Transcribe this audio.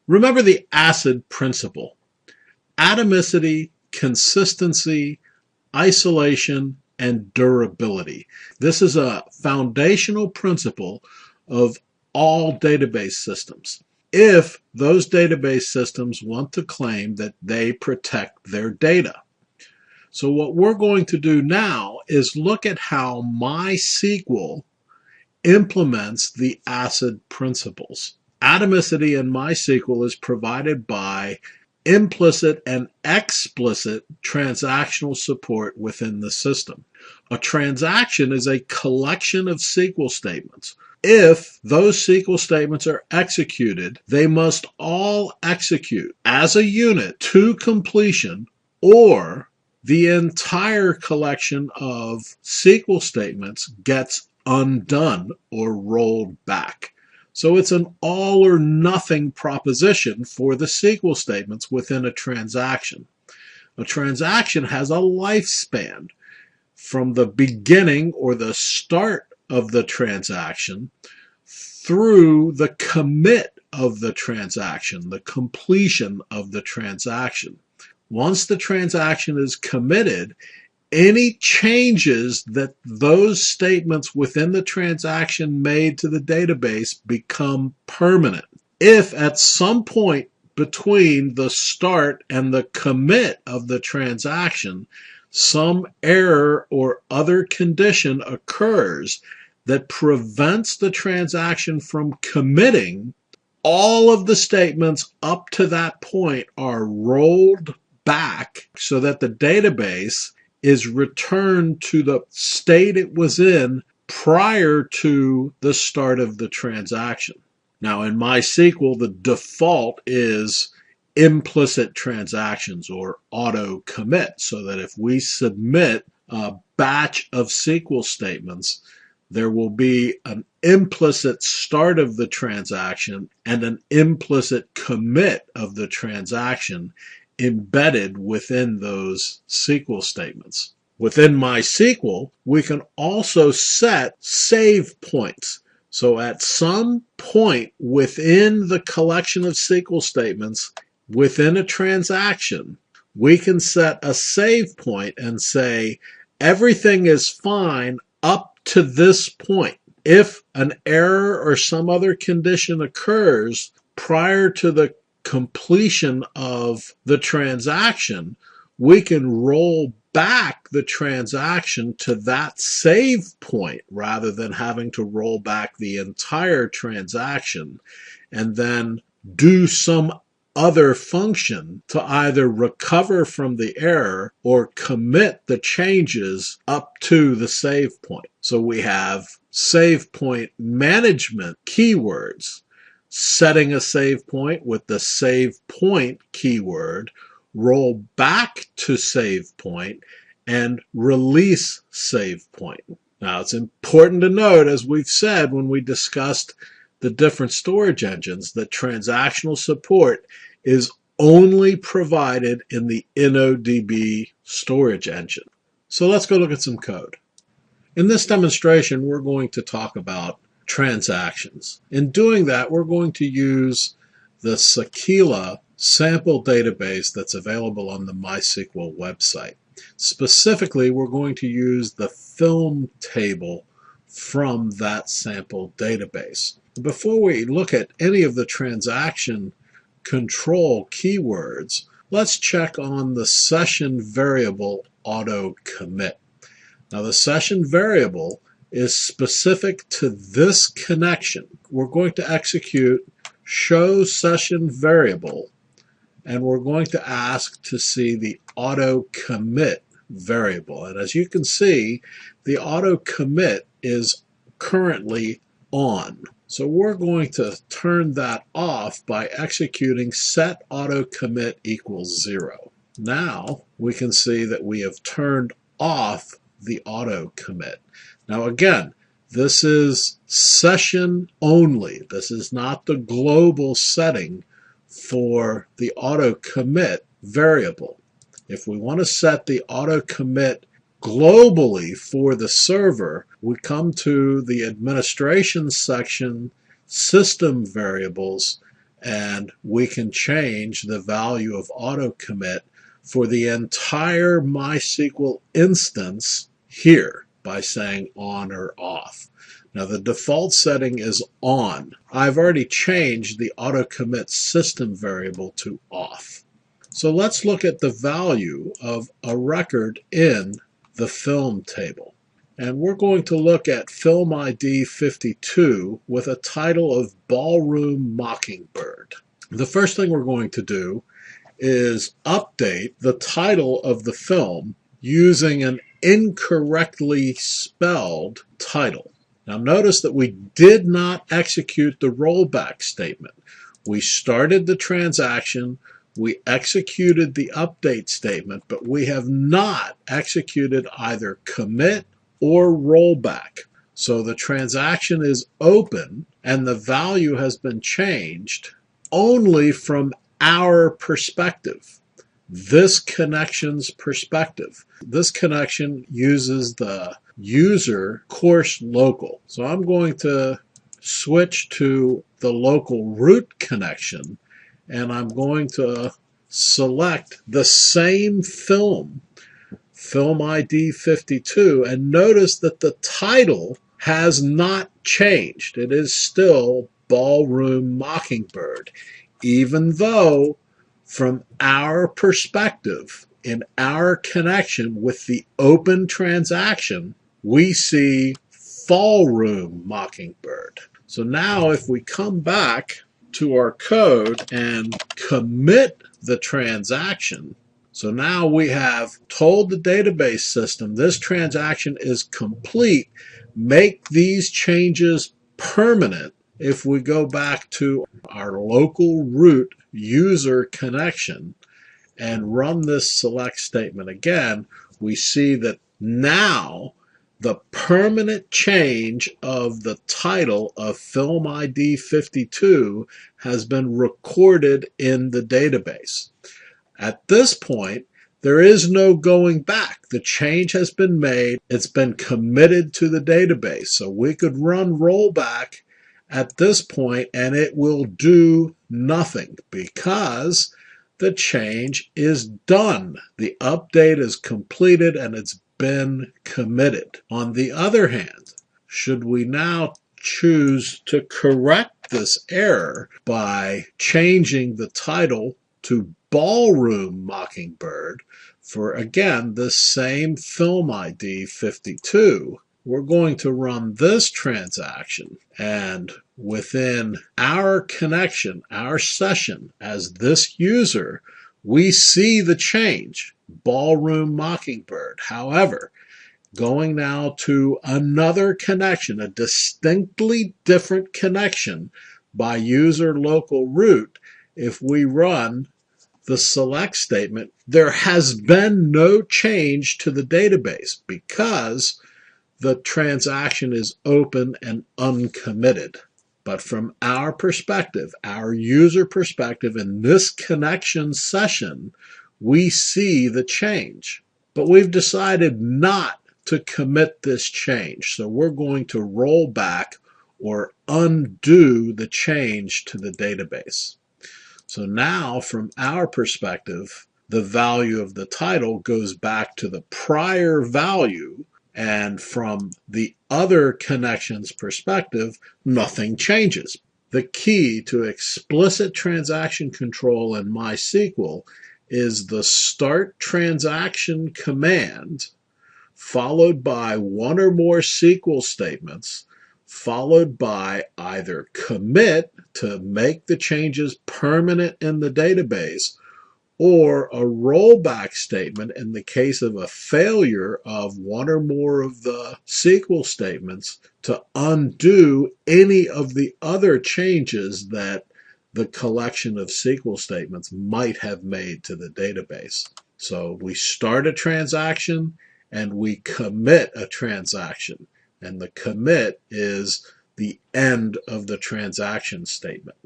Remember the ACID principle: atomicity, consistency, isolation, and durability. This is a foundational principle of all database systems, if those database systems want to claim that they protect their data. So what we're going to do now is look at how MySQL implements the ACID principles. Atomicity in MySQL is provided by implicit and explicit transactional support within the system. A transaction is a collection of SQL statements. If those SQL statements are executed, they must all execute as a unit to completion, or the entire collection of SQL statements gets undone or rolled back. So it's an all or nothing proposition for the SQL statements within a transaction. A transaction has a lifespan from the beginning or the start of the transaction through the commit of the transaction, the completion of the transaction. Once the transaction is committed, any changes that those statements within the transaction made to the database become permanent. If at some point between the start and the commit of the transaction, some error or other condition occurs that prevents the transaction from committing, all of the statements up to that point are rolled back so that the database is returned to the state it was in prior to the start of the transaction. Now in MySQL, the default is implicit transactions or auto commit, so that if we submit a batch of SQL statements, there will be an implicit start of the transaction and an implicit commit of the transaction embedded within those SQL statements. Within MySQL, we can also set save points. So at some point within the collection of SQL statements within a transaction, we can set a save point and say everything is fine up to this point. If an error or some other condition occurs prior to the completion of the transaction, we can roll back the transaction to that save point rather than having to roll back the entire transaction and then do some other function to either recover from the error or commit the changes up to the save point. So we have save point management keywords, setting a save point with the save point keyword, roll back to save point, and release save point. Now it's important to note, as we've said when we discussed the different storage engines, that transactional support is only provided in the InnoDB storage engine. So let's go look at some code. In this demonstration, we're going to talk about transactions. In doing that, we're going to use the Sequila sample database that's available on the MySQL website. Specifically, we're going to use the film table from that sample database. Before we look at any of the transaction control keywords, let's check on the session variable auto commit. Now the session variable is specific to this connection. We're going to execute show session variable, and we're going to ask to see the auto commit variable. And as you can see, the auto commit is currently on. So we're going to turn that off by executing set auto commit equals 0. Now we can see that we have turned off the auto commit. Now again, this is session only. This is not the global setting for the auto commit variable. If we want to set the auto commit globally for the server, we come to the administration section, system variables, and we can change the value of auto commit for the entire MySQL instance here by saying on or off. Now the default setting is on. I've already changed the auto commit system variable to off. So let's look at the value of a record in the film table. And we're going to look at film ID 52 with a title of Ballroom Mockingbird. The first thing we're going to do is update the title of the film using an incorrectly spelled title. Now notice that we did not execute the rollback statement. We started the transaction, we executed the update statement, but we have not executed either commit or rollback. So the transaction is open and the value has been changed only from our perspective, this connection's perspective. This connection uses the user course local. So I'm going to switch to the local root connection, and I'm going to select the same film, film ID 52, and notice that the title has not changed. It is still Ballroom Mockingbird, even though from our perspective, in our connection with the open transaction, we see Ballroom Mockingbird. So now if we come back to our code and commit the transaction, so now we have told the database system this transaction is complete, make these changes permanent. If we go back to our local root user connection and run this select statement again, we see that now the permanent change of the title of film ID 52 has been recorded in the database. At this point, there is no going back. The change has been made. It's been committed to the database. So we could run rollback at this point and it will do nothing because the change is done. The update is completed and it's been committed. On the other hand, should we now choose to correct this error by changing the title to Ballroom Mockingbird for, again, the same film ID 52, we're going to run this transaction, and within our connection, our session as this user, we see the change, Ballroom Mockingbird. However, going now to another connection, a distinctly different connection by user local root, if we run the select statement, there has been no change to the database because the transaction is open and uncommitted. But from our perspective, our user perspective in this connection session, we see the change. But we've decided not to commit this change. So we're going to roll back or undo the change to the database. So now from our perspective, the value of the title goes back to the prior value, and from the other connection's perspective, nothing changes. The key to explicit transaction control in MySQL is the start transaction command followed by one or more SQL statements, followed by either commit to make the changes permanent in the database, or a rollback statement in the case of a failure of one or more of the SQL statements to undo any of the other changes that the collection of SQL statements might have made to the database. So we start a transaction and we commit a transaction, and the commit is the end of the transaction statement.